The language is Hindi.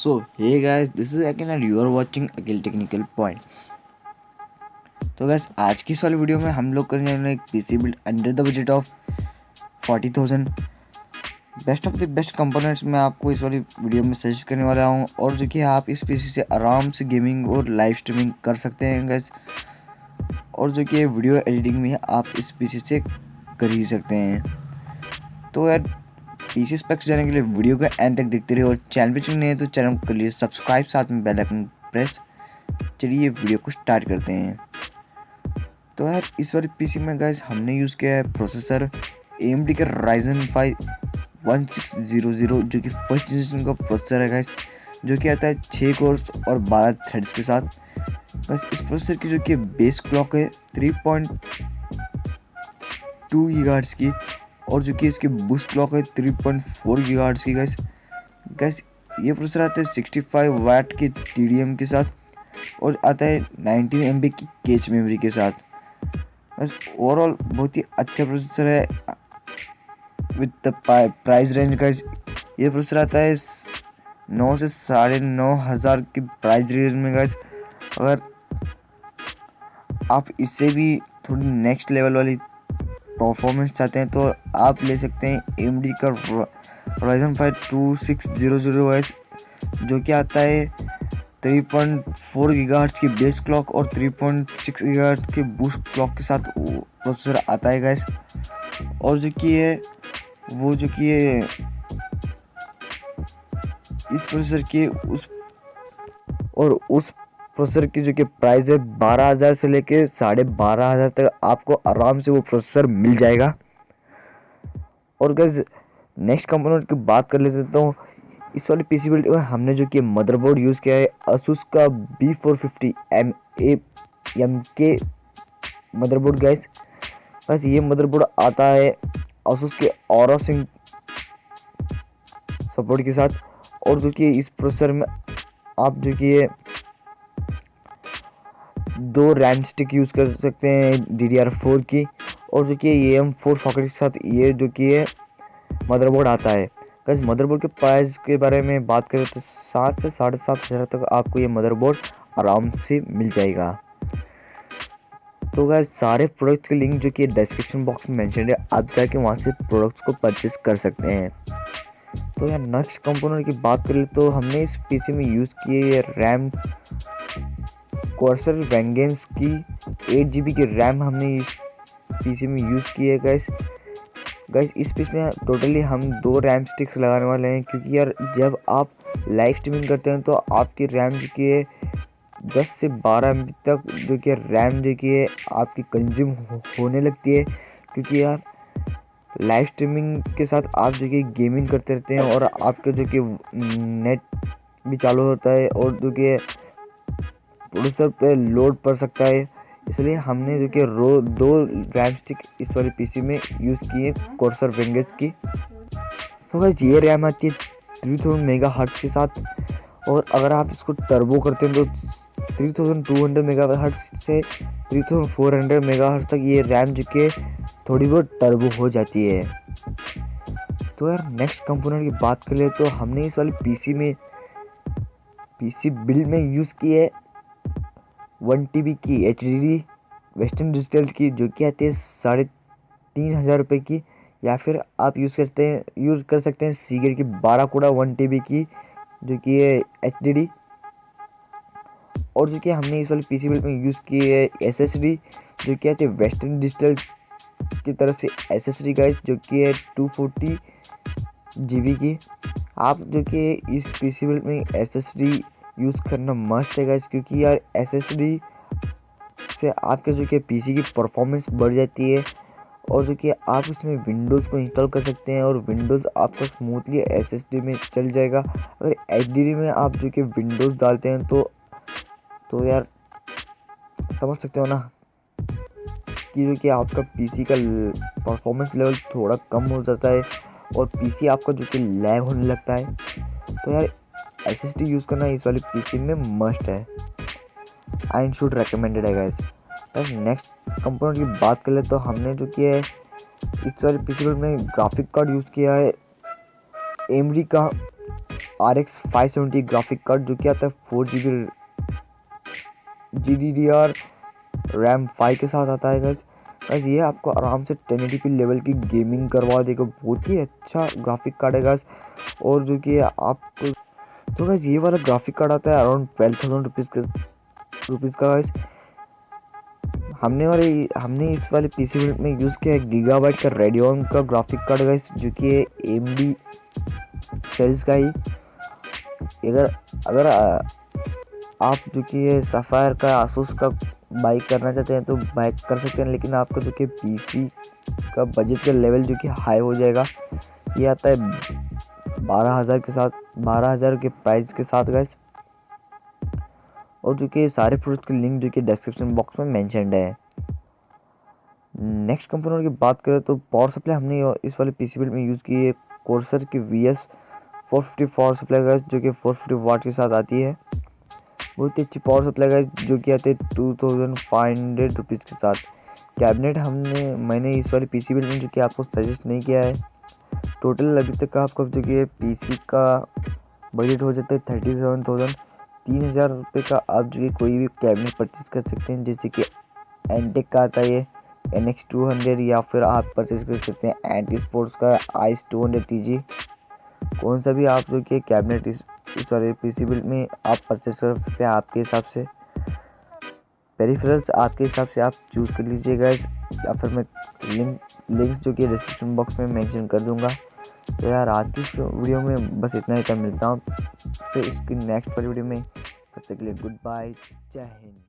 So hey guys, this is Akhil and you are watching Akhil Technical Point। तो guys आज की इस वाली वीडियो में हम लोग करने वाले एक PC build under the budget of 40,000। Best of the best components मैं आपको इस वाली वीडियो में सजेस्ट करने वाला हूँ और जो कि आप इस पीसी से आराम से गेमिंग और लाइव स्ट्रीमिंग कर सकते हैं guys। और जो कि वीडियो एडिटिंग भी आप इस पीसी से कर ही सकते हैं। तो यार पीसी स्पेक्स जाने के लिए वीडियो को एंड तक देखते रहिए और चैनल पे चुने हैं तो चैनल को कर लिए सब्सक्राइब, साथ में बेल आइकन प्रेस। चलिए वीडियो को स्टार्ट करते हैं। तो यार इस वाले पीसी में गाइस हमने यूज़ किया है प्रोसेसर AMD का Ryzen 5 1600 जो कि फर्स्ट जनरेशन का प्रोसेसर है गाइस, जो कि आता है 6 कोर्स और 12 थ्रेड्स के साथ। बस इस प्रोसेसर की जो कि बेस क्लॉक है 3.2 गीगाहर्ट्ज़ की और जो कि इसकी बूस्ट क्लॉक है 3.4 गीगाहर्ट्ज़ की गाइस। ये प्रोसेसर आता है 65 वाट के TDM के साथ और आता है 19 MB की कैच मेमोरी के साथ। बस ओवरऑल बहुत ही अच्छा प्रोसेसर है with the price range guys. ये प्रोसेसर आता है 9 से 9,500 की प्राइस रेंज में गाइस। अगर आप इससे भी थोड़ी नेक्स्ट लेवल वाली परफॉर्मेंस चाहते हैं तो आप ले सकते हैं AMD का Ryzen 5 2600 गाइस, जो कि आता है 3.4 गीगाहर्ट्ज़ की बेस क्लॉक और 3.6 गीगाहर्ट्ज़ के बूस्ट क्लॉक के साथ प्रोसेसर आता है गाइस। और जो कि है वो जो कि है इस प्रोसेसर के उस प्रोसेसर की जो कि प्राइस है 12,000 से लेके 12,500 तक आपको आराम से वो प्रोसेसर मिल जाएगा। और गाइस नेक्स्ट कंपोनेंट की बात कर लेते हैं। इस वाली पीसी बिल्ड में हमने जो कि मदरबोर्ड यूज़ किया है Asus का B450 MK मदरबोर्ड गाइस। बस ये मदरबोर्ड आता है Asus के Aura Sync सपोर्ट के साथ। और जो कि इस प्रोसेसर में आप जो कि ये 2 रैम स्टिक यूज़ कर सकते हैं DDR4 की और जो कि AM4 सॉकेट के साथ ये जो कि ये मदरबोर्ड आता है। गाइस मदरबोर्ड के प्राइस के बारे में बात करें तो 7 से 7,500 तक आपको ये मदरबोर्ड आराम से मिल जाएगा। तो गाइस सारे प्रोडक्ट्स के लिंक जो कि डिस्क्रिप्शन बॉक्स में मेंशन है, आप जाके वहाँ से प्रोडक्ट्स को परचेस कर सकते हैं। तो यार नेक्स्ट कंपोनेंट की बात करें तो हमने इस पीसी में यूज़ किए रैम Corsair Vengeance की 8 GB की रैम हमने इस पीसी में यूज़ की है गाइस। इस पीस में टोटली हम 2 रैम स्टिक्स लगाने वाले हैं, क्योंकि यार जब आप लाइव स्ट्रीमिंग करते हैं तो आपकी रैम जो कि है 10 से 12 MB तक जो कि रैम जो कि है आपकी कंज्यूम होने लगती है, क्योंकि यार लाइव स्ट्रीमिंग के साथ आप जो कि गेमिंग करते रहते हैं और आपका जो कि नेट भी चालू होता है और जो कि प्रोसेसर पे लोड पड़ सकता है। इसलिए हमने जो कि 2 रैम स्टिक इस वाली पीसी में यूज़ की है Corsair Vengeance की। तो गाइस ये रैम आती है 3000 मेगाहर्ट्ज़ के साथ और अगर आप इसको टर्बो करते हैं तो 3200 मेगाहर्ट्ज़ से 3400 मेगाहर्ट्ज़ तक ये रैम जो कि थोड़ी बहुत टर्बो हो जाती है। तो यार नेक्स्ट कंपोनेंट की बात कर ले तो हमने इस वाली पीसी बिल्ड में यूज़ की है 1 TB की HDD वेस्टर्न डिजिटल की, जो कि आती है 3,500 रुपये की, या फिर आप यूज़ कर सकते हैं सीगर की 12 कोड़ा 1 TB की जो कि है HDD। और जो कि हमने इस वाली पीसी बिल्ड में यूज़ की है SSD जो कि आती है वेस्टर्न डिजिटल की तरफ से SSD गाइस, जो कि है 240 GB की। आप जो कि इस पीसी बिल्ड में SSD यूज़ करना मस्ट है गाइस, क्योंकि यार SSD से आपके जो कि पीसी की परफॉर्मेंस बढ़ जाती है और जो कि आप इसमें विंडोज़ को इंस्टॉल कर सकते हैं और विंडोज़ आपका स्मूथली SSD में चल जाएगा। अगर HDD में आप जो कि विंडोज़ डालते हैं तो यार समझ सकते हो ना कि जो कि आपका पीसी का परफॉर्मेंस लेवल थोड़ा कम हो जाता है और पीसी आपका जो कि लैग होने लगता है। तो यार SSD यूज़ करना इस वाली पीसी में मस्ट है, आई शुड रिकमेंडेड है गाइस। नेक्स्ट कंपोनेंट की बात कर ले तो हमने जो किया है इस वाले पीसी में ग्राफिक कार्ड यूज़ किया है AMD का RX 570 ग्राफिक कार्ड जो कि आता है 4 GB GDDR रैम 5 के साथ आता है गाइस। गाइस ये आपको आराम से 1080p लेवल की गेमिंग करवा देगा, बहुत ही अच्छा ग्राफिक कार्ड है गाइस। और जो कि आपको तो गाइस ये वाला ग्राफिक कार्ड आता है अराउंड 12,000 रुपीज़ का गाइस। हमने इस वाले पीसी बिल्ड में यूज़ किया है गीगाबाइट का रेडियन का ग्राफिक कार्ड गाइस, जो कि AMD सेल्स का ही। अगर अगर आप जो कि ये सफ़ायर का आसूस का बाई करना चाहते हैं तो बाई कर सकते हैं, लेकिन आपका जो कि पीसी का बजट का लेवल जो कि हाई हो जाएगा। ये आता है 12,000 के साथ, 12,000 के प्राइस के साथ गाइस। और जो कि सारे प्रोडक्ट की लिंक जो कि डिस्क्रिप्शन बॉक्स में मेंशनड है। नेक्स्ट कंपोनेंट की बात करें तो पावर सप्लाई हमने इस वाले पीसी बिल्ड में यूज़ की है कोर्सर की VS 450 पावर सप्लाई गाइस, जो कि 450 वाट के साथ आती है। बहुत ही अच्छी पावर सप्लाई गाइस, जो कि आते हैं 2,500 रुपीज़ के साथ। कैबिनेट मैंने इस वाले पीसी बिल्ड में जो कि आपको सजेस्ट नहीं किया है। टोटल अभी तक का आपका जो कि पीसी का बजट हो जाता है 37,000। 3,000 रुपये का आप जो कि कोई भी कैबिनेट परचेज कर सकते हैं, जैसे कि एंटेक का आता है NX 200, या फिर आप परचेज कर सकते हैं एंटी स्पोर्ट्स का ICE 200 TG। कौन सा भी आप जो कि कैबिनेट इस वाले पीसी बिल्ड में आप परचेज कर सकते हैं आपके हिसाब से। पेरिफेरल्स आपके हिसाब से आप चूज़ कर लीजिएगा, या फिर मैं लिंक्स जो कि डिस्क्रिप्शन बॉक्स में मेंशन कर दूंगा। तो यार आज की वीडियो में बस इतना ही था, मिलता हूँ तो इसकी नेक्स्ट वाली वीडियो में। तब तक के लिए गुड बाय, जय हिंद।